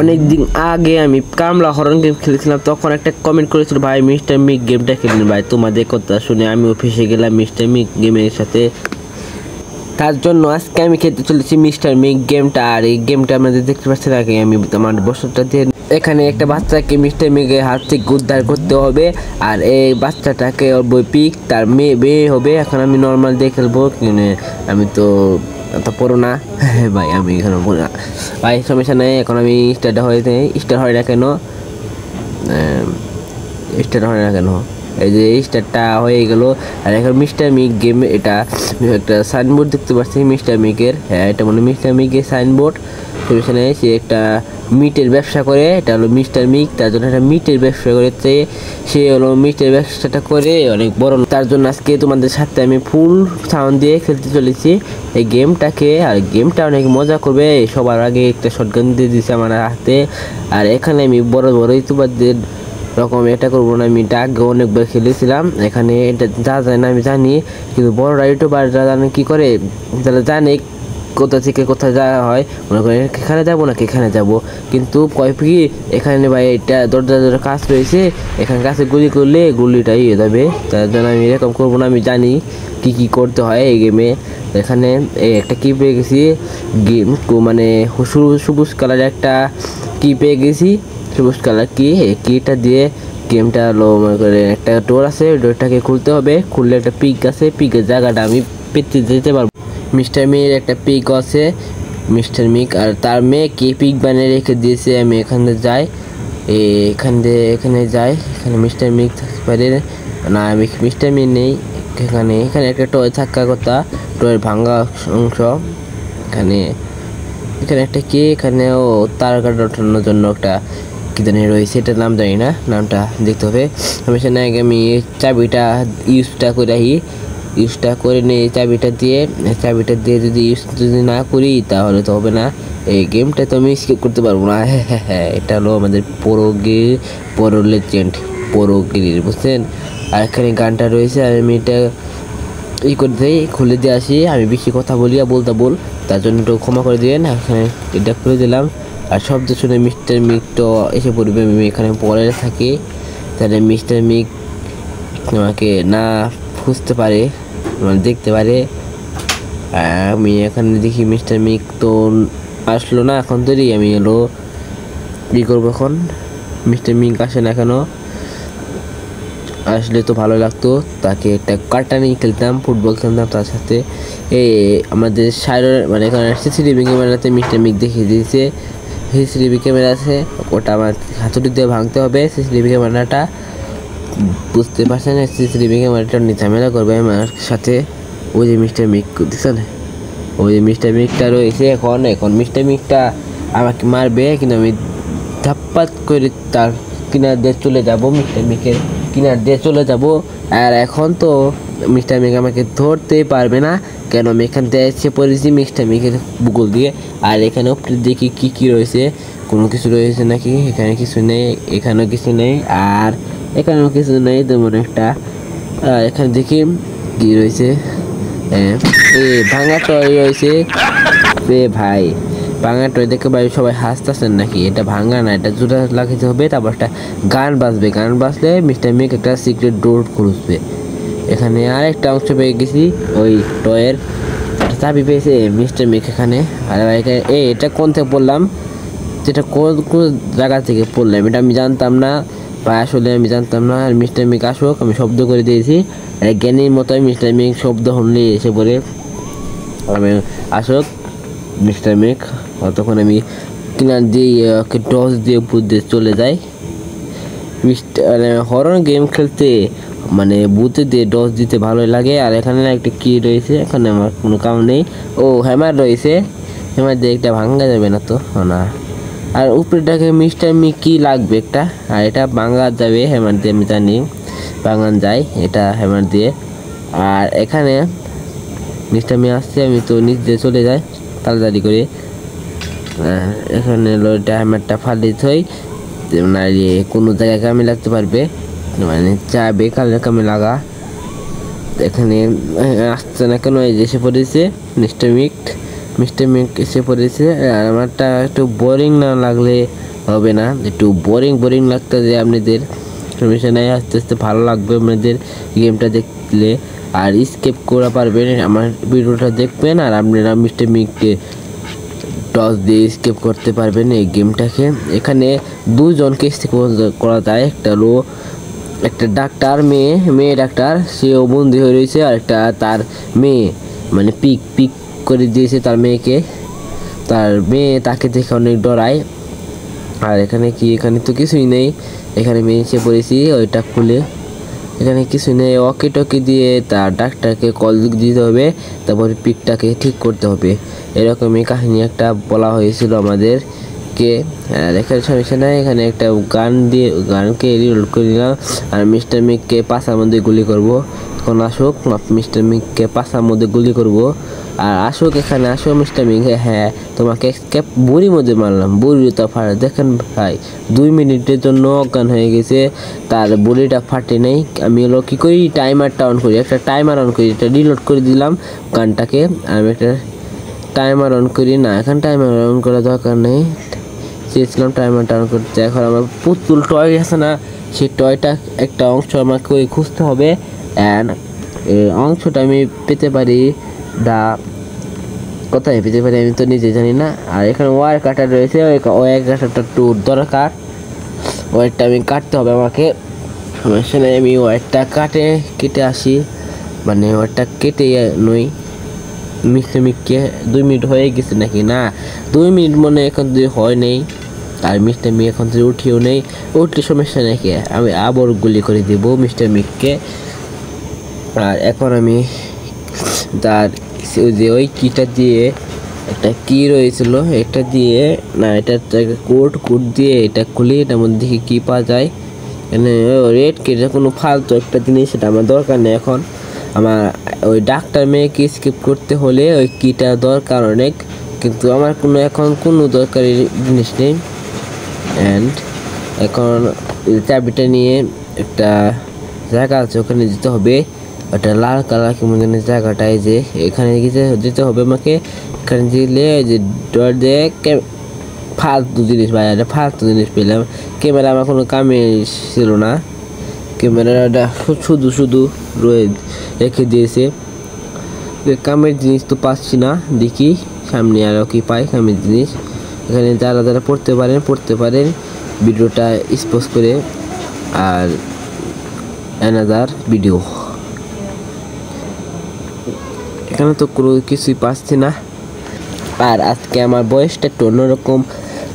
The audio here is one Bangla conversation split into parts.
অনেক দিন আগে আমি কামলা হরন গেম খেলেছিলাম, তখন একটা কমেন্ট করেছিল ভাই মিস্টার মিক গেমটা খেলেন। ভাই তোমাদের কথা শুনে আমি অফিসে গেলাম মিস্টার মিক গেমের সাথে। তার জন্য আজকে আমি খেলতে চলেছি মিস্টার মিক গেমটা। আর এই গেমটা আমাদের দেখতে পাচ্ছেন আগে আমি আমার বছরটা দিয়ে এখানে একটা বাচ্চাকে মিস্টার মিকের হাত থেকে উদ্ধার করতে হবে। আর এই বাচ্চাটাকে পিক তার মেয়ে হবে। এখন আমি নর্মাল দিয়ে খেলবো, আমি তো এত পড়ো না ভাই, আমি এখানে পড়ো না ভাই, সমস্যা নেই। এখন আমি স্টার হয় না কেন, স্টার হয় না কেন, এই যে স্টারটা হয়ে গেল। আর এখন মিস্টার মিক গেম, এটা একটা সাইনবোর্ড দেখতে পাচ্ছি মিস্টার মিকের। হ্যাঁ, এটা মানে মিস্টার মিকের সাইনবোর্ড। সেখানে সে একটা মিটের ব্যবসা করে, এটা হলো মিস্টার মিক। তার জন্য একটা মিটের ব্যবসা করেছে, সে হলো মিটের ব্যবসাটা করে অনেক বড়। তার জন্য আজকে তোমাদের সাথে আমি ফুল সাউন্ড দিয়ে খেলতে চলেছি এই গেমটাকে। আর গেমটা অনেক মজা করবে। সবার আগে একটা শটগান দিয়ে দিয়েছে আমার হাতে। আর এখানে আমি বড় বড় ইউটিউবারদের রকম এটা করবো না, আমি এটা আগে অনেকবার খেলেছিলাম। এখানে এটা যা যায় না আমি জানি, কিন্তু বড়রা ইউটিউবাররা জানে কী করে, যারা জানে কোথা থেকে কোথায় যাওয়া হয়, মনে করেন এখানে যাবো নাকি এখানে যাব, কিন্তু কয় কি এখানে ভাই এটা দরজা কাজ রয়েছে, এখানে কাছে গুলি করলে গুলিটাই হয়ে যাবে। তার জন্য আমি এরকম করবো না, আমি জানি কি করতে হয় এই গেমে। এখানে একটা কি পেয়ে গেছি, গেম মানে সবুজ কালার একটা কি পেয়ে গেছি, সবুজ কালার কিটা দিয়ে গেমটা হলো মনে করে একটা ডোর আছে, ডোরটাকে খুলতে হবে। খুললে একটা পিক আছে, পিকের জায়গাটা আমি পেতে যেতে পারবো। মিস্টার মির একটা পিক আছে, মিস্টার মিক আর তার মেয়েকে পিক বানিয়ে রেখে দিয়েছে। আমি এখানে যাই, এখানে যাই, এখানে মিস্টার মিক থাকতে পারে না, আমি মিস্টার মিক নেই। এখানে একটা টয় থাকার কথা, টয়ের ভাঙ্গা অংশ। এখানে একটা এখানেও তার কাটা ওঠানোর জন্য একটা কি জানি রয়েছে, এটার নাম জানি না, নামটা দেখতে হবে। আমি সেখানে আগে আমি চাবিটা ইউজটা করে নিই। চাবিটা দিয়ে যদি যদি না করি তাহলে তো হবে না, এই গেমটা তো আমি স্কিপ করতে পারবো না। হ্যাঁ, এটা হলো আমাদের প্রো লেজেন্ড বুঝছেন। আর এখানে গানটা রয়েছে, আর আমি এটা করে দিই, খুলে দিয়ে আসি। আমি বেশি কথা বলি বল, তার জন্য একটু ক্ষমা করে দিবেন। এখানে এটা খুলে দিলাম, আর শব্দ শুনে মিস্টার মিক তো এসে পড়বে। আমি এখানে পরে থাকি, তাহলে মিস্টার মিক আমাকে না খুঁজতে পারে, মানে দেখতে পারে। আমি এখানে দেখি মিস্টার মিক তো আসলো না এখন তৈরি। আমি এলো কী করবো এখন, মিস্টার মিক আসে না কেন, আসলে তো ভালো লাগতো। তাকে একটা কার্টা নিয়ে খেলতাম, ফুটবল খেলতাম তার সাথে। আমাদের মানে এখানে সিসিটিভি ক্যামেরাতে মিস্টার মিক দেখিয়ে দিয়েছে। সিসিটিভি ক্যামেরা আছে, ওটা আমার হাতুড়ি দিয়ে ভাঙতে হবে সিসিটিভি ক্যামেরাটা, বুঝতে পারছেন। সিসিটিভি ক্যামেরাটা নিয়ে ঝামেলা করবে আমার সাথে। ওই যে মিস্টার মিক দেখছেন, ওই যে মিস্টার মিকটা রয়েছে। এখন মিস্টার মিকটা আমাকে মারবে, কিন্তু আমি ধাপ্পাত করে তার কিনার দিয়ে চলে যাব, মিস্টার মিকের কিনার দিয়ে চলে যাব। আর এখন তো মিস্টার মিক আমাকে ধরতেই পারবে না, কেন আমি এখান থেকে এসে পড়েছি মিস্টার মিকের বুকল দিয়ে। আর এখানে দেখি কি রয়েছে, কোনো কিছু রয়েছে নাকি, এখানে কিছু নেই, এখানেও কিছু নেই, আর এখানেও কিছু নেই তেমন একটা। এখানে দেখি কি রয়েছে, ভাঙা টয় রয়েছে। ভাই ভাঙা টয় দেখে ভাই সবাই হাসতেছেন নাকি, এটা ভাঙা না, এটা জোড়া লাগাতে হবে। তারপর একটা গান বাজলে মিস্টার মিক একটা সিক্রেট ডোর খুলবে। এখানে আর একটা অংশ পেয়ে গেছি, ওই টয়ের চাবি পেয়েছে মিস্টার মিক এখানে। আর এটা কোন থেকে পড়লাম, যেটা কোন জায়গা থেকে পড়লাম এটা আমি জানতাম না, বা আসলে আমি জানতাম না। আর মিস্টার মিক আসুক, আমি শব্দ করে দিয়েছি জ্ঞানীর মতোই। মিস্টার মিক শব্দ শুনলে এসে পড়ে, আমি আসুক মিস্টার মিক। তখন আমি কিনার দিয়ে টস দিয়ে উপর দিয়ে চলে যাই। হরর গেম খেলতে মানে বুথে দিয়ে ডস দিতে ভালোই লাগে। আর এখানে একটা কি রয়েছে, এখানে আমার কোনো কাম নেই। ও হ্যামার রয়েছে, হ্যামার দিয়ে একটা ভাঙা যাবে না তো না। আর উপরেটাকে মিস্টার মিক কি লাগবে একটা, আর এটা ভাঙা যাবে হ্যামার দিয়ে, আমি জানি ভাঙান যায় এটা হ্যামার দিয়ে। আর এখানে মিস্টার মিক আসছে, আমি তো নিচ দিয়ে চলে যাই তাড়াতাড়ি করে। এখানে এটা হ্যামারটা ফালিয়ে থই, কোনো জায়গায় কামে লাগতে পারবে, মানে চাবে কামে লাগা। এখানে আসছে না কেন, এই যে এসে পড়েছে মিস্টার মিক এসে পড়েছে। আর আমারটা একটু বোরিং না লাগলে হবে না, একটু বোরিং বোরিং লাগতেছে আপনাদের। সমস্যা নাই, আস্তে আস্তে ভালো লাগবে আপনাদের গেমটা দেখলে। আর স্কিপ করা পারবেন, আমার ভিডিওটা দেখবেন আর আপনারা মিস্টার মিককে টস দিয়ে স্কিপ করতে পারবেন এই গেমটাকে। এখানে দুজনকে স্কিপ করা যায়, একটা হলো একটা ডাক্তার মেয়ে ডাক্তার, সেও বন্দি হয়ে রয়েছে, আর একটা তার মেয়ে মানে পিক করে দিয়েছে তার মেয়েকে। তার মেয়ে তাকে দেখে অনেক ডরায়। আর এখানে তো কিছুই নেই, এখানে মেয়ে এসে পড়েছি ওইটা খুলে, এখানে কিছু নেই। ওকে টকে দিয়ে তার ডাক্তারকে কল দিতে হবে, তারপর পিকটাকে ঠিক করতে হবে। এরকমই কাহিনী একটা বলা হয়েছিল আমাদেরকে। আর এখানে সমস্যা নাই, এখানে একটা গানকে রিলোড করে নিলাম আর মিস্টার মিককে পাশার মধ্যে গুলি করব। এখন আসুক মিস্টার মিককে পাশার মধ্যে গুলি করব। আর আসুক এখানে আসো মিস্টার মিক। হ্যাঁ, তোমাকে বুড়ির মধ্যে মারলাম, বুড়ি তো ফাটে। দেখেন ভাই 2 মিনিটের জন্য অজ্ঞান হয়ে গেছে, তার বুড়িটা ফাটে নেই। আমি হলো কী করি, টাইমারটা অন করি, একটা টাইমার অন করি, এটা রিলোড করে দিলাম গানটাকে। আমি একটা টাইমার অন করি না, এখন টাইমার অন করার দরকার নেই, চেয়েছিলাম টাইমারটা অন করতে। এখন আমার পুতুল টয় আছে না, সেই টয়টা একটা অংশ আমাকে খুঁজতে হবে। অ্যান্ড অংশটা আমি পেতে পারি কোথায় পেতে পারি আমি তো নিজে জানি না। আর এখানে ওয়ার কাটার রয়েছে, ওয়ার কাটারটা একটু দরকার, ওয়ারটা আমি কাটতে হবে আমাকে। সমস্যা নেই, আমি ওয়ারটা কেটে আসি, মানে ওয়ারটা কেটে নই। মিস্টার মিককে 2 মিনিট হয়ে গেছে নাকি, না 2 মিনিট মনে এখন হয় নেই। আর মিস্টার মিক এখন তো উঠিও নেই, উঠলে সমস্যা নাকি, আমি আবার গুলি করে দেব মিস্টার মিককে। আর এখন আমি তার যে ওই কিটা দিয়ে, একটা কি রয়েছিল এটা দিয়ে, না এটা কোড দিয়ে এটা খুলি, এটার মধ্যে দেখি কী পাওয়া যায়। এখানে রেড কিটা কোনো ফালতু একটা জিনিস, সেটা আমার দরকার নেই এখন। আমার ওই ডাক্তার মেয়েকে স্কিপ করতে হলে ওই কিটা দরকার অনেক, কিন্তু আমার এখন কোনো দরকারি জিনিস নেই। অ্যান্ড এখন চাবিটা নিয়ে একটা জায়গা আছে, ওখানে যেতে হবে। ওটা লাল কালার কেমন জানি জায়গাটায়, যে এখানে যেতে হবে আমাকে। এখানে দিলে যে ডর দিয়ে ফালতু জিনিস ভাই, ফালতু জিনিস পেলাম। ক্যামেরা আমার কোনো কামে ছিল না, ক্যামেরাটা শুধু রেখে দিয়েছে। কামের জিনিস তো পাচ্ছি না, দেখি সামনে আরও কি পাই কামের জিনিস। এখানে যারা পড়তে পারেন ভিডিওটা স্পোজ করে। আর অ্যানাদার ভিডিও, এখানে তো কোনো কিছুই পাচ্ছি না। আর আজকে আমার বয়সটা একটু অন্যরকম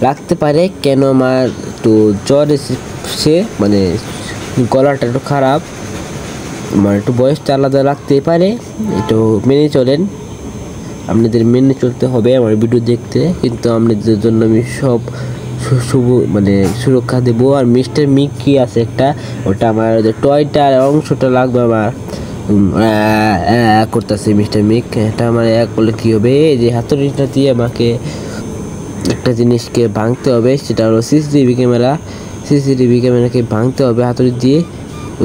লাগতে পারে, কেন আমার একটু জ্বর এসেছে, মানে গলাটা একটু খারাপ, আমার একটু বয়সটা আলাদা লাগতেই পারে, একটু মেনে চলেন। আপনাদের মেনে চলতে হবে আমার ভিডিও দেখতে, কিন্তু আপনাদের জন্য আমি সব মানে সুরক্ষা দেবো। আর মিস্টার মিক কি আছে একটা, ওটা আমার টয়টার অংশটা লাগবে আমার, করতেছে মিস্টার মিক। এটা আমার করলে কী হবে, যে হাতুড়িটা দিয়ে আমাকে একটা জিনিসকে ভাঙতে হবে, সেটা হলো সিসিটিভি ক্যামেরাকে ভাঙতে হবে হাতুড়ি দিয়ে।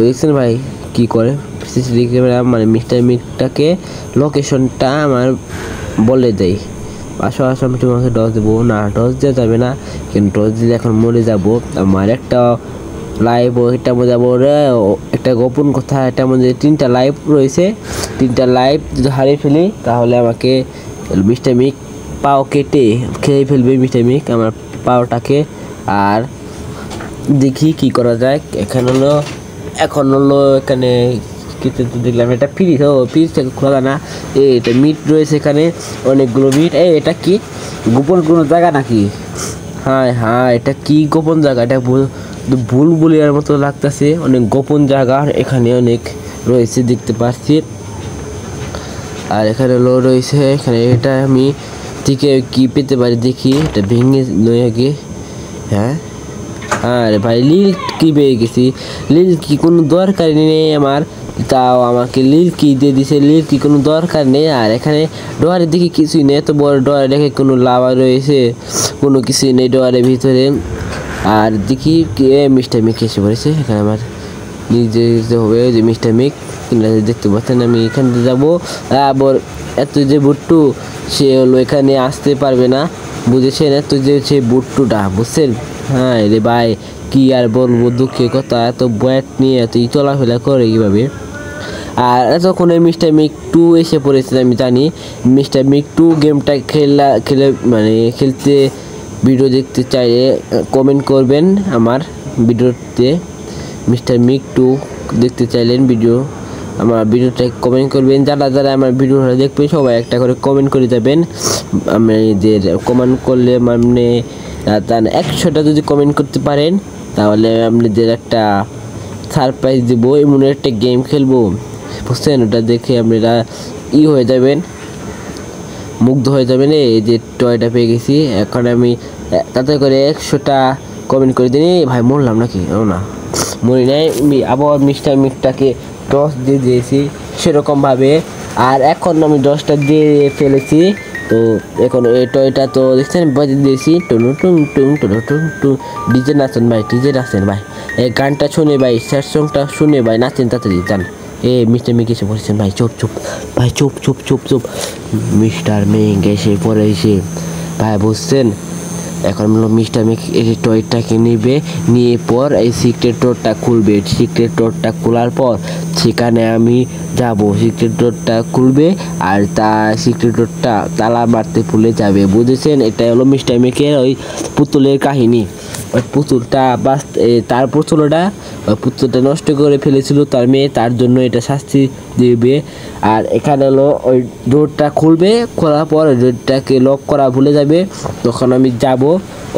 দেখছেন ভাই কি করে সিসিটিভি ক্যামেরা, মানে মিস্টার মিকটাকে লোকেশনটা আমার বলে দেয়। আসো আমি তোমাকে ডস দেবো না, ডস দেওয়া যাবে না, কিন্তু ডস দিলে এখন মরে যাবো। আমার একটা লাইভ এটার মধ্যে যাবো, একটা গোপন কথা, এটার মধ্যে 3টা লাইভ রয়েছে, 3টা লাইভ যদি হারিয়ে ফেলি তাহলে আমাকে মিস্টার মিক পাও কেটে খেয়ে ফেলবে মিস্টার মিক আমার পাওটাকে। আর দেখি কি করা যায়। এখন হলো এখানে কিছু দেখলাম, এটা ফ্রিজ থেকে খোলা না, এটা মিট রয়েছে এখানে অনেকগুলো মিট। এটা কি গোপন কোনো জায়গা নাকি? হ্যাঁ এটা কি গোপন জায়গা, এটা বুলবুলিয়ার মতো লাগতেছে, অনেক গোপন জায়গা এখানে অনেক রয়েছে দেখতে পাচ্ছি। আর এখানে রয়েছে, এখানে এটা আমি থেকে কি পেতে পারি দেখি, এটা ভেঙে নয় গিয়ে। হ্যাঁ আরে ভাই লিল কি পেয়ে গেছি, লিল কি কোনো দরকার নেই আমার, তাও আমাকে লিল কি দিয়ে দিছে, লিল কি কোনো দরকার নেই। আর এখানে ডোয়ারের দিকে কিছুই নেই, এত বড় ডোয়ারে দেখে কোনো লাভা রয়েছে, কোনো কিছুই নেই ডোয়ারের ভিতরে। আর দেখি মিস্টার মিক এসে পড়েছে, এখানে আমার নিজে হবে যে মিস্টার মিক দেখতে পাচ্ছেন। আমি এখানে যাবো, আবার এত যে বুট্টু সে হলো এখানে আসতে পারবে না, বুঝেছেন? এত যে সে বুট্টুটা বুঝছেন, হ্যাঁ রে ভাই, কি আর বলবো, দুঃখের কথা, এত ব্যাট নিয়ে তুই চলাফেরা করে কীভাবে। আর এতক্ষণে মিস্টার মিক 2 এসে পড়েছে, আমি জানি। মিস্টার মিক 2 গেমটা মানে খেলতে ভিডিও দেখতে চাইলে কমেন্ট করবেন আমার ভিডিওতে। মিস্টার মিক 2 দেখতে চাইলেন আমার ভিডিওটা কমেন্ট করবেন। যারা আমার ভিডিওটা দেখবেন সবাই একটা করে কমেন্ট করে যাবেন। আমাদের কমেন্ট করলে মানে 100টা যদি কমেন্ট করতে পারেন তাহলে আপনাদের একটা সারপ্রাইজ দেবো, এমন একটা গেম খেলবো, বুঝছেন? ওটা দেখে আপনারা হয়ে যাবেন, মুগ্ধ হয়ে যাবেন। এই যে টয়টা পেয়ে গেছি, এখন আমি তাতে করে 100টা কমেন্ট করে দিন। ভাই মরলাম নাকি? ও না, মরি নাই। আবার মিস্টার মিকটাকে 10 দিয়ে দিয়েছি সেরকমভাবে, আর এখন আমি 10টা দিয়ে ফেলেছি। তো এখন এই টয়টা তো দেখছেন বাজে দিয়েছি, টুনু টুং টুং টুনু টুং টুং। ডিজে নাচেন ভাই, ডিজে নাচেন ভাই, এই গানটা শুনে ভাই, স্যাড সংটা শুনে ভাই নাচেন তাড়াতাড়ি যান। মিস্টার মিক এসে পড়েছেন ভাই, চুপ চুপ ভাই, চুপ চুপ চুপ চুপ। মিস্টার মিক এসে পড়েছে ভাই, বুঝছেন? এখন মিস্টার মিক এই টয়টাকে নিয়ে পর এই সিক্রেট ডোরটা খুলবে। সিক্রেট ডোরটা খোলার পর সেখানে আমি যাব, সিক্রেট ডোরটা খুলবে আর সিক্রেট ডোরটা তালা মারতে ভুলে যাবে, বুঝেছেন? এটা হলো মিস্টার মিকের ওই পুতুলের কাহিনী। ওই পুতুলটা তার পুতুলটা নষ্ট করে ফেলেছিল তার মেয়ে, তার জন্য এটা শাস্তি দেবে। আর এখানে হলো ওই ডোরটা খুলবে, খোলার পর ডোরটাকে লক করা ভুলে যাবে। তখন আমি যাব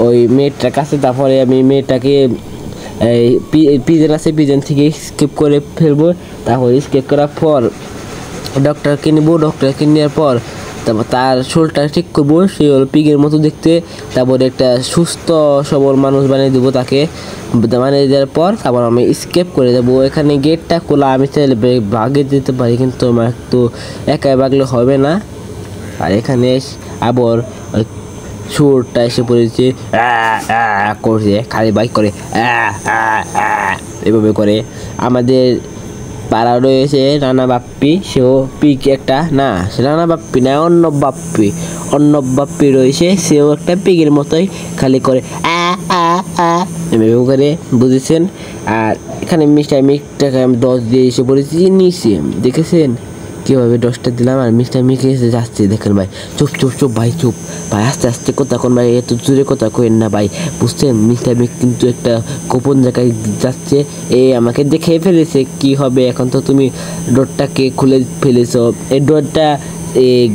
ওই মেয়েটার কাছে, তারপরে আমি মেয়েটাকে পিজন আছে, পিজন থেকে স্কেপ করে ফেলবো। তারপর স্কেপ করার পর ডক্টরকে নেবো, ডক্টরকে নেওয়ার পর তারপর তার শরীরটা ঠিক করবো, সে হলো পিগের মতো দেখতে। তারপরে একটা সুস্থ সবল মানুষ বানিয়ে দেবো তাকে, বানিয়ে দেওয়ার পর তারপর আমি স্কেপ করে দেবো। এখানে গেটটা খোলা, আমি চাইলে ভাগে যেতে পারি, কিন্তু আমার তো একাই ভাগলে হবে না। আর এখানে আবার সুরটা এসে পড়েছে, করছে, খালি বাইক করে এভাবে করে। আমাদের পাড়া রয়েছে রানা বাপ্পি, সেও পিক একটা, না সে রানা বাপ্পি না, অন্য বাপ্পি রয়েছে, সেও একটা পিকের মতোই খালি করে এভাবে করে, বুঝেছেন? আর এখানে মিস্টার মিকটাকে আমি 10 দিয়ে এসে পড়েছি নিচে, দেখেছেন কীভাবে 10টা দিলাম। আর মিস্টার মিক এসে যাচ্ছে, দেখেন ভাই, চুপ চুপ চুপ ভাই, চুপ ভাই, আস্তে আস্তে কথা কোন ভাই, এত জোরে কথা কইেন না ভাই, বুঝছেন? মিস্টার মিক কিন্তু একটা গোপন জায়গায় যাচ্ছে, আমাকে দেখে ফেলেছে। কি হবে এখন? তো তুমি ডোরটাকে খুলে ফেলেছ। এই ডোরটা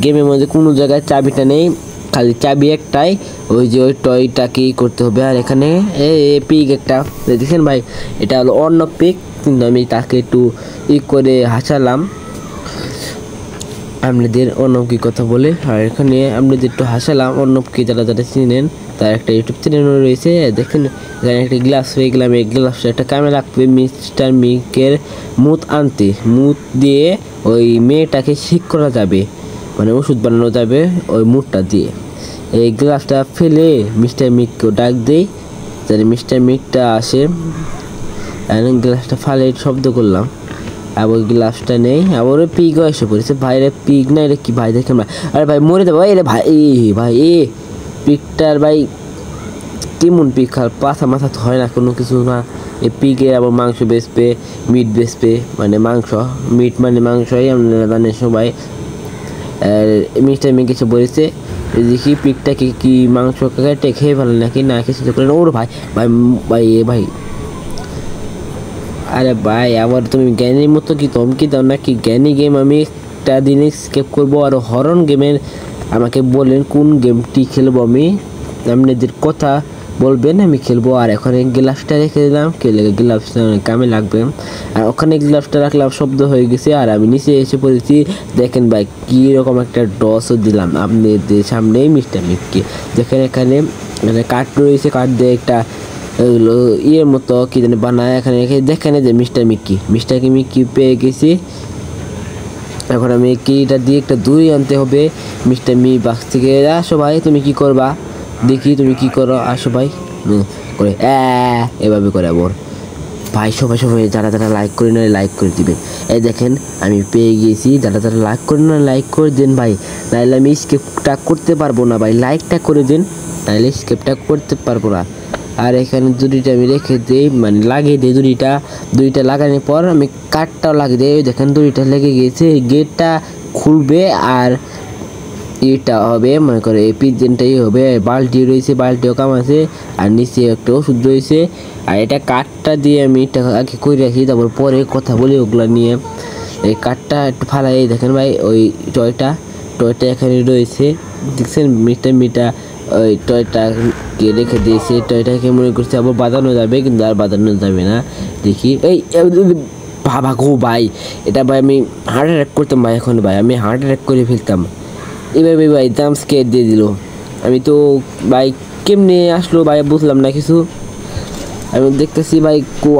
গেমের মধ্যে কোনো জায়গায় চাবিটা নেই, খালি চাবি একটাই, ওই যে ওই টয়টাকেই করতে হবে। আর এখানে পিক একটা দেখছেন ভাই, এটা হলো অন্য পিক, কিন্তু আমি তাকে একটু করে হাসালাম আপনাদের অর্ণবকে কথা বলে। আর এখানে আপনাদের একটু হাসালাম। অর্ণবকে যারা চিনেন তার একটা ইউটিউব চ্যানেল রয়েছে, দেখেন এখানে একটা গ্লাস হয়ে গেলাম। এই গ্লাসটা একটা কামে রাখবে মিস্টার মিকের মুত আনতে, মুত দিয়ে ওই মেয়েটাকে ঠিক করা যাবে, মানে ওষুধ বানানো যাবে ওই মুটটা দিয়ে। এই গ্লাসটা ফেলে মিস্টার মিককেও ডাক দেই, যাতে মিস্টার মিকটা আসে। গ্লাসটা ফালে শব্দ করলাম, আবার গ্লাসটা নেই, আবার ওই পিগও এসে পড়েছে। ভাই রে, পিগ না এটা কি ভাই, দেখেন ভাই, আরে ভাই মরে যাবো ভাই, রে ভাই ভাই পিগটার ভাই কেমন পিগ, খাল পাথা মাথা তো হয় না, কোনো কিছু না। এই পিগে আবার মাংস বেচবে, মিট বেচবে, মানে মাংস, মিট মানে মাংসই আপনারা জানেন সবাই। মিস্টার মিক এসে বলেছে দেখি পিগটাকে কি মাংস কেটে খেয়ে ফেলে নাকি না কিছু করেন। ওর ভাই ভাই ভাই ভাই, আরে ভাই আবার তুমি জ্ঞানীর মতো কি ধমকি দাও নাকি? জ্ঞানী গেম আমি একটা দিনে স্কেপ করবো, আর হরন গেমের আমাকে বলেন কোন গেমটি খেলবো আমি, আপনাদের কথা বলবেন আমি খেলবো। আর ওখানে গ্লাভসটা রেখে দিলাম, গ্লাভসটা কামে লাগবে। আর ওখানে গ্লাভসটা রাখলাম, শব্দ হয়ে গেছে। আর আমি নিচে এসে পড়েছি, দেখেন ভাই কীরকম একটা ডসও দিলাম আপনাদের সামনেই মিস্টার মিককে। দেখেন এখানে কাঠ রয়েছে, কাঠ দিয়ে একটা ইয়ের মতো কি জানি বানায়। এখানে দেখেন যে মিস্টার মিকি পেয়ে গেছি। এখন আমি কিটা দিয়ে একটা দই আনতে হবে। মিস্টার মি বাক্স থেকে, আসো ভাই তুমি কি করবা দেখি, তুমি কি করো, আসো ভাই করে এভাবে করে। আবার ভাই সবাই যারা লাইক করে না লাইক করে দিবেন। এই দেখেন আমি পেয়ে গেছি, যারা লাইক করে না লাইক করে দেন ভাই, নাহলে আমি স্কেপটা করতে পারবো না ভাই, লাইকটা করে দিন, নাহলে স্কেপটা করতে পারবো না। আর এখানে দুটিটা আমি রেখে দিই, মানে লাগিয়ে দিই দুইটা লাগানোর পর আমি কাঠটাও লাগিয়ে দিই। দেখেন দুইটা লেগে গিয়েছে, গেটটা খুলবে আর এটা হবে মনে করে এই পিজনটাই হবে। বালতি রয়েছে, বালতিও কাম আছে আর নিচে একটা ওষুধ রয়েছে। আর এটা কাঠটা দিয়ে আমি এটা আগে করে রাখি, তারপর পরে কথা বলি ওগুলো নিয়ে। এই কাঠটা একটু ফালাই, দেখেন ভাই ওই টয়টা এখানে রয়েছে, দেখছেন মিটা ওই টয়টাকে রেখে দিয়েছে। টয়টাকে মনে করছে আবার বাঁধানো যাবে, কিন্তু আর বাঁধানো যাবে না। দেখি এই বাবা গো ভাই, এটা ভাই আমি হার্ট অ্যাটাক করতাম ভাই, এখন ভাই আমি হার্ট অ্যাটাক করে ফেলতাম। এভাবে ভাই দাম স্কেট দিয়ে দিল। আমি তো ভাই কেমনে আসলো ভাই বুঝলাম না কিছু। আমি দেখতেছি ভাই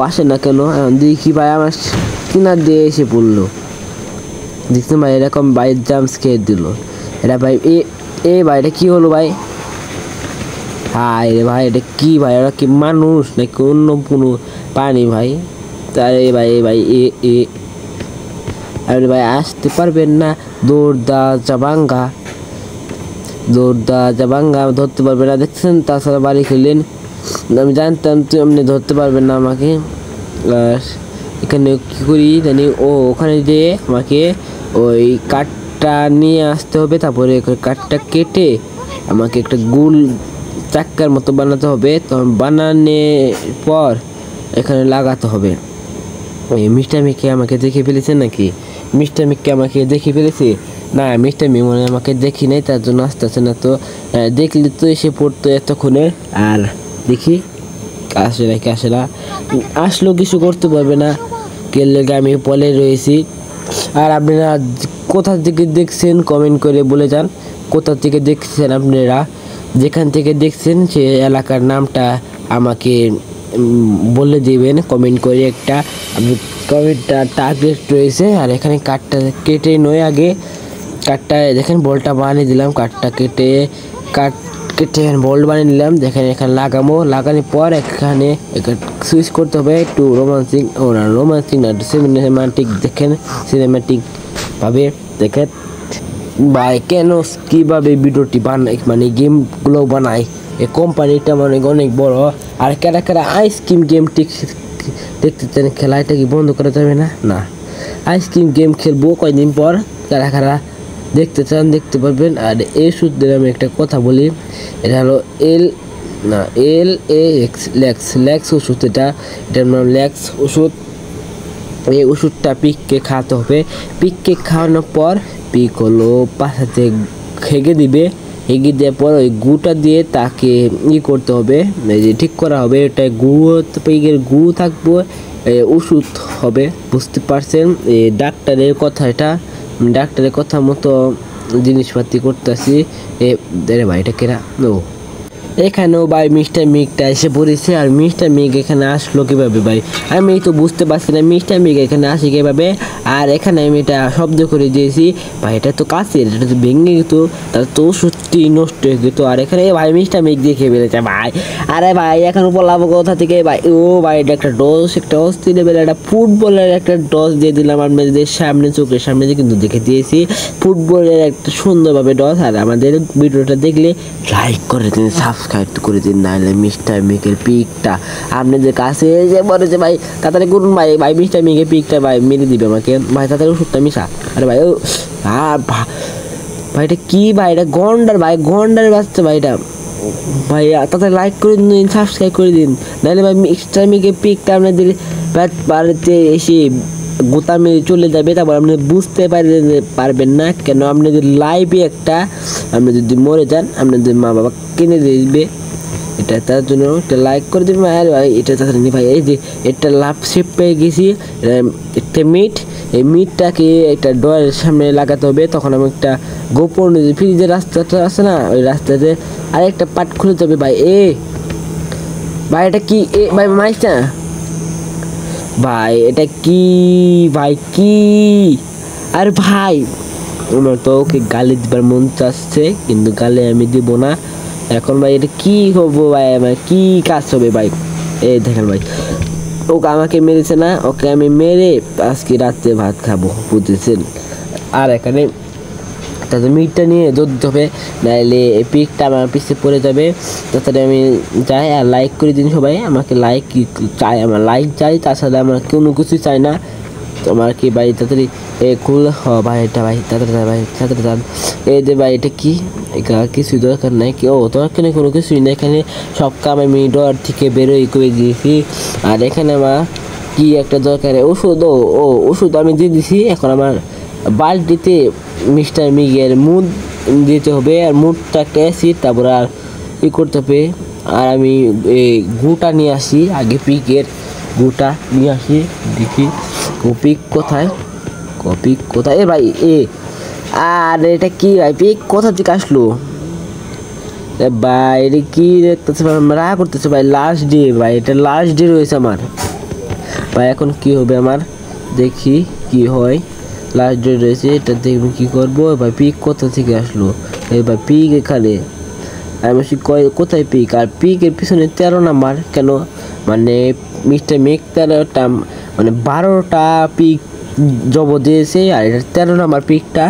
আসে না কেন, দেখি ভাই আমার কিনার দিয়ে এসে পড়লো। দেখছেন ভাই এরকম ভাই জাম্প স্কেট দিল। এটা ভাই ভাই এটা কি হলো ভাই? হায় রে ভাই, এটা কি ভাই? ওরা কি মানুষ নাকি অন্য কোনো প্রাণী ভাই? তারে ভাই আরে ভাই আসতে পারবেন না, দৌড়দা জাবাঙ্গা ধরতে পারবে না। দেখছেন তাছাড়া বাড়ি খেলেন, আমি জানতাম তুই এমনি ধরতে পারবেন না আমাকে। আর এখানে কী করি জানি, ওখানে যেয়ে আমাকে ওই কাঠটা নিয়ে আসতে হবে, তারপরে কাঠটা কেটে আমাকে একটা গোল চাক্কার মতো বানাতে হবে। তখন বানানোর পর এখানে লাগাতে হবে। মিস্টার মিকে আমাকে দেখে ফেলেছে নাকি? মিস্টার মিককে আমাকে দেখে ফেলেছে না, মিস্টার মি মনে আমাকে দেখি নাই, তার জন্য আসতেছে না। তো দেখলে তো এসে পড়তো এতক্ষণে। আর দেখি আসে না, আসলেও কিছু করতে পারবে না, কেলে আমি পলে রয়েছি। আর আপনারা কোথা থেকে দেখছেন কমেন্ট করে বলে যান, কোথা থেকে দেখছেন আপনারা। যেখান থেকে দেখছেন সে এলাকার নামটা আমাকে বলে দিবেন কমেন্ট করে একটা। আমি কমেন্টটা টার্গেট রয়েছে। আর এখানে কাঠটা কেটে নয়, আগে কাঠটা দেখেন বলটা বানিয়ে দিলাম, কাঠটা কেটে বল বানিয়ে নিলাম। দেখেন এখানে লাগানোর পর এখানে সুইচ করতে হবে একটু রোমান্সিং না সিনেমাটিক। দেখেন সিনেমাটিক ভাবে দেখেন ভাই কেন কীভাবে ভিডিওটি বানাই, মানে গেমগুলো বানায়। এই কোম্পানিটা মানে অনেক বড়। আর কারা আইসক্রিম গেম দেখতে চান খেলা, এটা কি বন্ধ করা যাবে না? আইসক্রিম গেম খেলবো কয়েকদিন পর, কারা দেখতে চান দেখতে পারবেন। আর এই সূত্রে আমি একটা কথা বলি, এটা হলো ল্যাক্স ওষুধ। এটার নাম ল্যাক্স ওষুধ। এই ওষুধটা পিককে খাওয়াতে হবে। পিককে খাওয়ানোর পর পিক হলো পাশাতে হেগে দেওয়ার পর ওই গুটা দিয়ে তাকে করতে হবে, এই যে ঠিক করা হবে। এটা পিকের গু থাকবো, ওষুধ হবে, বুঝতে পারছেন? ডাক্তারের কথা মতো জিনিসপাতি করতেছি। ভাই এটা কেরা এখানেও ভাই মিস্টার মিকটা এসে পড়েছে। আর মিস্টার মিক এখানে আসলো কীভাবে ভাই আমি তো বুঝতে পারছি না, মিস্টার মিক এখানে আসে কীভাবে। আর এখানে আমি এটা শব্দ করে দিয়েছি ভাই, এটা তো কাছে, এটা তো ভেঙে যেত, তাহলে তো সত্যি নষ্ট হয়ে যেত। আর এখানে ভাই মিস্টার মিক দেখে ফেলেছে ভাই। আরে ভাই এখন বললাম কোথা থেকে ভাই, ভাই এটা একটা অস্থির লেভেল একটা ফুটবলের একটা ডস দিয়ে দিলাম আপনাদের সামনে, চোখের সামনে কিন্তু দেখে দিয়েছি ফুটবলের একটা সুন্দরভাবে ডস। আর আমাদের ভিডিওটা দেখলে লাইক করে দিন, সাবস্ক্রাইব করে দিন, নাহলে মিস্টার মিকের পিকটা আপনাদের কাছে যে বলেছে ভাই তাড়াতাড়ি করুন ভাই মিস্টার মিকের পিকটা ভাই মেরে দিবে আমাকে ভাই, তাড়াতাড়ি ওষুধটা মিশা। আরে ভাই ভাই এটা কি ভাই, এটা গন্ডার বাচ্চা ভাই, এটা ভাই তাড়াতাড়ি লাইক করে দিন, সাবস্ক্রাইব করে দিন, নাহলে ভাই মিস্টার মিকের পিকটা আপনাদের বাড়িতে এসে গোতা মেরে চলে যাবে। তারপর আপনি বুঝতে পারবেন না কেন আপনাদের লাইভে একটা আপনি যদি মরে যান আপনাদের মা বাবা কিনে দিবে। এটা তার জন্য একটা লাইক করে দেবেন। আর ভাই এটা তাড়াতাড়ি ভাই, এই যে একটা লাভ শেপ পেয়ে গেছি, একটা এই মিটটাকে একটা ডয়ের সামনে লাগাতে হবে। তখন আমি একটা গোপন ফ্রিজের রাস্তাটা আছে না, ওই রাস্তাতে আরেকটা পাট খুলে যাবে ভাই। ভাই এটা কি ভাই মাইসটা ভাই, এটা কি ভাই কি? আর ভাই আমার তো ওকে গালি দিবার মন চাচ্ছে, কিন্তু গালি আমি দিব না এখন ভাই। এটা কি হবো ভাই, আমার কি কাজ হবে ভাই? এই দেখেন ভাই ওকে আমাকে মেরেছে না, ওকে আমি মেরে আজকে রাত্রে ভাত খাবো, বুঝেছেন? আর এখানে তাদের মিটটা নিয়ে ধরতে হবে, নাহলে এই পিকটা আমার পিছে পড়ে যাবে। তাছাড়া আমি চাই আর লাইক করে দিন সবাই, আমাকে লাইক চাই, আমার লাইক চাই, তাছাড়া আমার কোনো কিছুই চাই না। তোমার কি ভাই তাড়াতাড়ি খুল ভাই, এটা ভাই তাড়াতাড়ি ভাই তাড়াতাড়ি যান। এই যে ভাই এটা কি, এটা কিছুই দরকার নাই কি, ও তোমার এখানে কোনো কিছুই নেই, এখানে সব কাম আমি ডর থেকে বেরোই করে দিয়েছি। আর এখানে আমার কি একটা দরকার ওষুধ, ও ওষুধ আমি দিয়ে দিছি। এখন আমার বালতিতে মিস্টার মিগের মুড দিতে হবে, আর মুডটা একটা অ্যাসিড, তারপর আর ই করতে হবে। আর আমি এই গুটা নিয়ে আসি, আগে পিকের গুটা নিয়ে আসি, দেখি পিক কোথায়, পিক কোথায়, এ ভাই আর এটা কি ভাই, পিক কোথা থেকে আসলো ভাই, এটা কি দেখতেছে রাগ করতেছে ভাই, লাস্ট ডে ভাই, এটা লাস্ট ডে রয়েছে আমার ভাই। এখন কি হবে আমার, দেখি কি হয়, লাস্ট ডে রয়েছে, এটা দেখবেন কি করবো ভাই। পিক কোথা থেকে আসলো এই ভাই, পিক এখানে, আমি কোথায় পিক, আর পিকের পিছনে 13 নাম্বার কেন, মানে মিস্টার মেক 13টা মানে 12টা পিক জব দিয়েছে, আর এটা 13 নাম্বার পিকটা,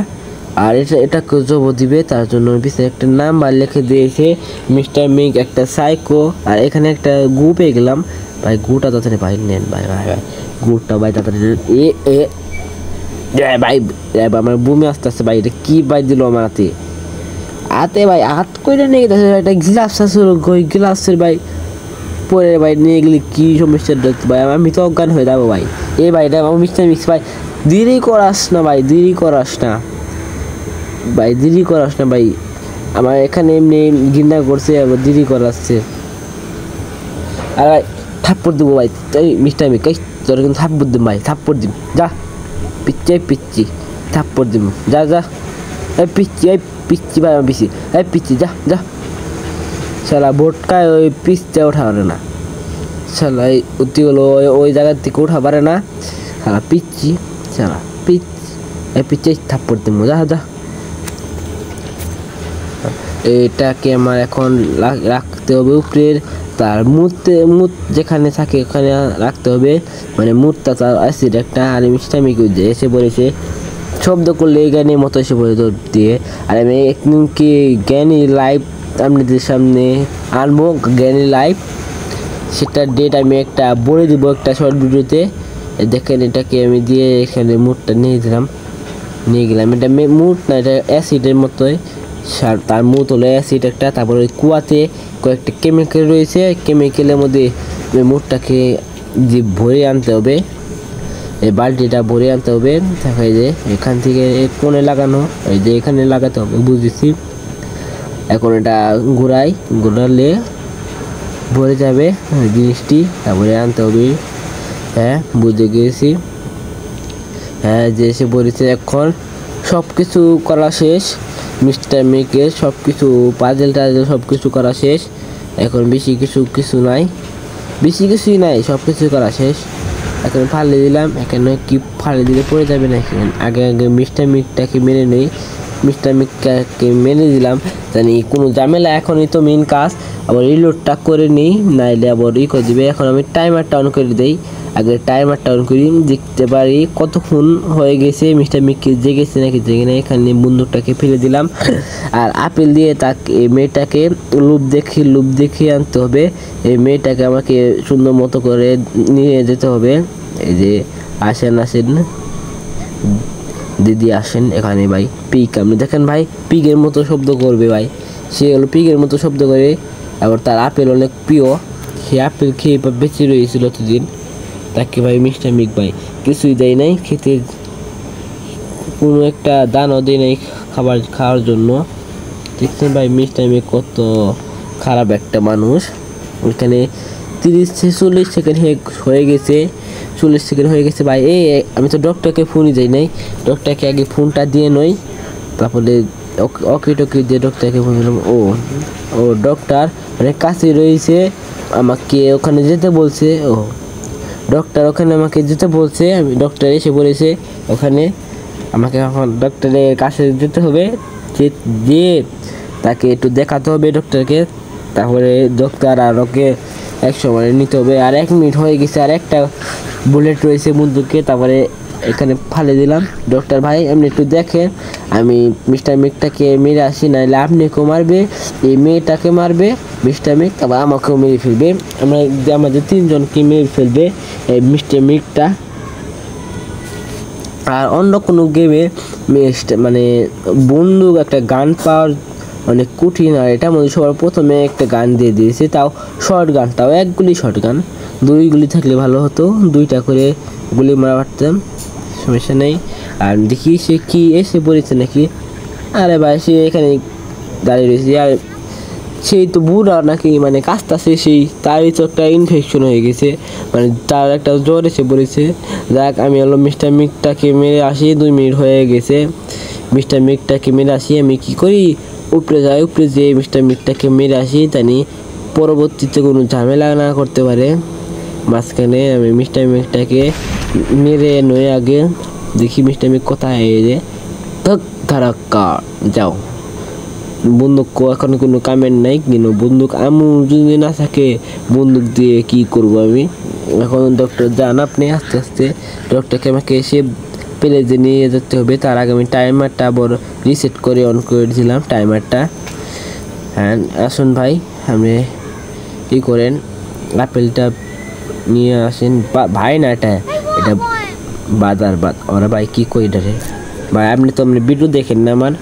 আর এটাকে জব দিবে, তার জন্য পিছনে একটা নাম্বার লিখে দিয়েছে মিস্টার মেক একটা সাইকো। আর এখানে একটা গু পেয়ে গেলাম ভাই, গুটা তাড়াতাড়ি ভাই নেন ভাই, ভাই ভাই গুটা ভাই তাড়াতাড়ি নেন। ভাই আমার বুমে আসতে আসতে ভাই, এটা কি ভাই দিল আমার হাতে, হাতে ভাই হাত করে নিয়ে গেছে একটা গ্লাস আছে, ওই গ্লাসের ভাই পরে ভাই নিয়ে গেলে কি সমস্যা ভাই, আমি তো অজ্ঞান হয়ে যাবো ভাই। ভাই এটা আমার মিস্টার মিক্স ভাই, দেরি করাস না ভাই, দেরি করাস না ভাই, দেরি করাস না ভাই, আমার এখানে এমনি ঘৃণা করছে, আবার দেরি করাচ্ছে। আর ভাই থাপ্পড় দেবো ভাই, তাই মিস্টার মিক তোর কিন্তু থাপ্পড় দিম ভাই, থাপ্পড় দিম, যা পিচ্ছি থাপ্পড় দিম, যা যা পিচ্ছি ভাই, আমার পিচ্ছি পিচ্ছি, যা যা শালা বোটকায় ওই পিচতে ওঠা পারে না, শালা উঠতে গেলো ওই জায়গার থেকে উঠা পারে না, শালা পিচ্ছি, শালা পিচ্ছে থাপ্পড় দিম, যা যা। এটাকে আমার এখন রাখতে হবে উপরের, তার মুত যেখানে থাকে ওখানে রাখতে হবে, মানে মুতটা তার অ্যাসিড একটা। আর মিষ্টামিক এসে বলেছে শব্দ করলে জ্ঞানের মতো এসে বলে দিয়ে। আর আমি একদিনকে জ্ঞানী লাইভ আপনাদের সামনে আনবো, জ্ঞানী লাইভ, সেটার ডেট আমি একটা বলে দিব একটা শর্ট ভিডিওতে। দেখেন এটাকে আমি দিয়ে এখানে মুডটা নিয়ে গেলাম, এটা মুড না, এটা অ্যাসিডের মতোই, তার মুড হলো অ্যাসিড একটা। তারপরে ওই কুয়াতে কয়েকটা কেমিক্যাল রয়েছে, কেমিক্যালের মধ্যে ওই মুডটাকে যে ভরে আনতে হবে, এই বালতিটা ভরে আনতে হবে। দেখা যায় এখান থেকে কোণে লাগানো, এই যে এখানে লাগাতে হবে, বুঝেছি। এখন এটা ঘোরালে ভরে যাবে জিনিসটি, তারপরে আনতে হবে। হ্যাঁ বুঝে গিয়েছি, হ্যাঁ যে এসে বলেছে। এখন সব কিছু করা শেষ, মিস্টার মেকের সব কিছু পাজেল সব কিছু করা শেষ। এখন বেশি কিছুই নাই, সব কিছু করা শেষ। এখন ফালে দিলাম, এখানে কি ফালে দিলে পড়ে যাবে নাকি, আগে মিস্টার মিকটাকে মেরে নেই, মিস্টার মিকটাকে মেরে দিলাম, জানি কোনো ঝামেলা। এখনই তো মেন কাজ, আবার রিলোডটা করে নিই, নাইলে আবার করে দিবে। এখন আমি টাইমারটা অন করে দিই, আগে টাইমারটা অন করি, দেখতে পারি কতক্ষণ হয়ে গেছে, মিস্টার মিককে জেগেছে নাকি জেগে না। এখানে বন্দুকটাকে ফেলে দিলাম, আর আপেল দিয়ে তাকে মেয়েটাকে লুপ দেখিয়ে আনতে হবে। এই মেয়েটাকে আমাকে সুন্দর মতো করে নিয়ে যেতে হবে। এই যে আসেন দিদি আসেন এখানে ভাই, পিক আপনি দেখেন ভাই, পিকের মতো শব্দ করবে ভাই, সে হলো পিকের মতো শব্দ করে। আবার তার আপেল অনেক প্রিয়, সে আপেল খেয়ে বেঁচে রয়েছিল এতদিন, তাকে ভাই মিস্টার মিক ভাই কিছুই দেয় নাই খেতে, কোনো একটা দানও দেয় নাই খাওয়ার জন্য। দেখছেন ভাই মিস্টার মিক কত খারাপ একটা মানুষ। ওইখানে 30-40 সেকেন্ড হয়ে গেছে, 40 সেকেন্ড হয়ে গেছে ভাই। আমি তো ডক্টরকে ফোনই যাই নাই, ডক্টরকে আগে ফোনটা দিয়ে নই, তারপরে ওকে দিয়ে ডক্টরকে ফোন দিলাম। ও ডক্টর মানে কাছে রয়েছে, আমাকে ওখানে যেতে বলছে। ডক্টর ওখানে আমাকে যেতে বলছে, আমি ডক্টর এসে বলেছে ওখানে আমাকে এখন ডক্টরের কাছে যেতে হবে, যে তাকে একটু দেখাতে হবে ডক্টরকে, তারপরে ডক্টর আর ওকে 100 নিতে হবে। আর 1 মিনিট হয়ে গেছে, আর একটা বুলেট রয়েছে বন্দুকে, তারপরে এখানে ফালে দিলাম। ডক্টর ভাই আপনি একটু দেখেন আমি মিস্টার মিকটাকে মেরে আসি, নাহলে আপনিকেও মারবে, এই মেয়েটাকে মারবে মিস্টার মিক, আবার আমাকেও মেরে ফেলবে। আমাদের তিনজনকে মেরে ফেলবে এই মিস্টার মিকটা। আর অন্য কোনো গেমে মানে বন্দুক একটা গান পাওয়ার অনেক কঠিন, আর এটা মধ্যে সবার প্রথমে একটা গান দিয়ে দিয়েছে, তাও শর্ট গান, তাও এক গুলি শর্ট গান। 2 গুলি থাকলে ভালো হতো, 2টা করে গুলি মারা পারতাম, সমস্যা নেই। আর দেখি সে কি এসে পড়েছে নাকি। আরে ভাই সে এখানে দাঁড়িয়ে রয়েছে, আর সেই তো বুড়া নাকি মানে কাছতাছে, সেই তারই তো একটা ইনফেকশন হয়ে গেছে, মানে তার একটা জ্বর এসে পড়েছে। যাক আমি হলো মিস্টার মিকটাকে মেরে আসি, 2 মিনিট হয়ে গেছে। মিস্টার মিকটাকে মেরে আসি, আমি কি করি উপরে যাই, উপরে যেয়ে মিস্টার মিকটাকে মেরে আসি, জানি পরবর্তীতে কোনো ঝামেলা না করতে পারে। মাঝখানে আমি মিস্টার মিকটাকে মেরে নয় আগে দেখি মিস্টার মিক কোথায় যে ধক ধারাক্কা যাও। বন্দুক এখন কোনো কামের নাই, কিন্তু বন্দুক আমু যদি না থাকে বন্দুক দিয়ে কি করব আমি। এখন ডক্টর যান আপনি আস্তে আস্তে, ডক্টরকে আমাকে এসে প্লেজে নিয়ে যেতে হবে। তার আগে আমি টাইমারটা আবার রিসেট করে অন করে দিয়েছিলাম টাইমারটা। হ্যাঁ আসুন ভাই, আপনি কী করেন আপেলটা নিয়ে আসেন। ভাই না এটা বাজার ওরা ভাই কী করি এটা রে ভাই, আপনি তো আপনি ভিডিও দেখেন না আমার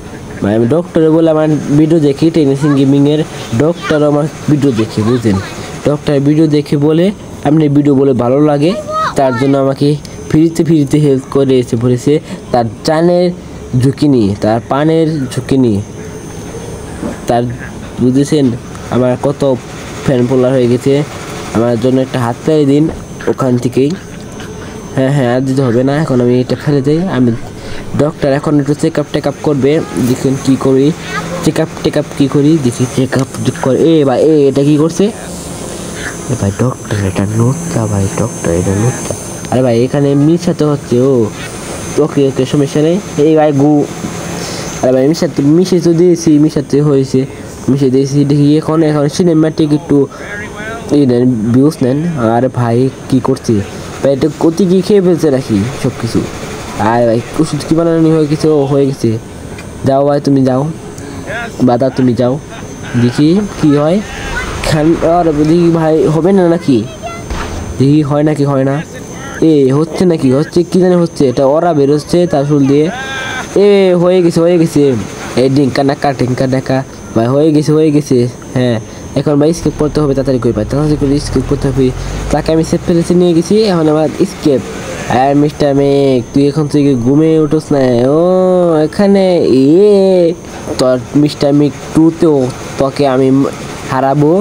ভাই, আমি ডক্টরে বলে আমার ভিডিও দেখি, টেনিসিং গেমিংয়ের ডক্টর আমার ভিডিও দেখে, বুঝলেন, ডক্টর ভিডিও দেখে বলে আপনি ভিডিও বলে ভালো লাগে, তার জন্য আমাকে ফ্রিতে হেল্প করে এসে পড়েছে, তার জানের ঝুঁকি নিয়ে, তার পানের ঝুঁকি নিয়ে, তার বুঝেছেন আমার কত ফ্যান ফলোয়ার হয়ে গেছে। আমার জন্য একটা হাত তালি দিন ওখান থেকেই। হ্যাঁ আর দিতে হবে না, এখন আমি এটা ফেলে দিই। আমি ডক্টর এখন একটু চেক আপ করবে, দেখুন কী করি, চেক আপ কী করি দেখি, চেক আপ করে। ভাই এটা কী করছে ভাই, ডক্টর এটা নোটটা ভাই, ডক্টর এটা নোটটা। আরে ভাই এখানে মিশাতে হচ্ছে, ওকে সমস্যা নেই। ভাই আরে ভাই মিশে তো দিয়েছি, মিশে দিয়েছি দেখি। এখন সিনেমাটিক একটু ভিউজ নেন। আরে ভাই কী করছে ভাই, এটা কতি কি খেয়ে ফেলছে নাকি সব কিছু। আর ভাই ওষুধ কি বানানো হয়ে গেছে। যাও ভাই তুমি যাও, বাদা তুমি যাও, দেখি কি হয়। আর দেখি ভাই হবে না নাকি, দেখি হয় নাকি হয় না। হচ্ছে নাকি, হচ্ছে কি জানি হচ্ছে, এটা ওরা বেরোচ্ছে তার শুল দিয়ে। হয়ে গেছে এই ডিঙ্কা ডাকা ভাই, হয়ে গেছে। হ্যাঁ এখন ভাই স্কেপ করতে হবে, তাড়াতাড়ি করে স্কেপ করতে হবে। তাকে আমি সেফ প্লেসে নিয়ে গেছি, এখন আমার স্কেপ। আর মিস্টার মেক তুই এখন থেকে ঘুমে উঠোস না, এখানে তোর মিস্টার মেক 2তেও তোকে আমি হারাবো।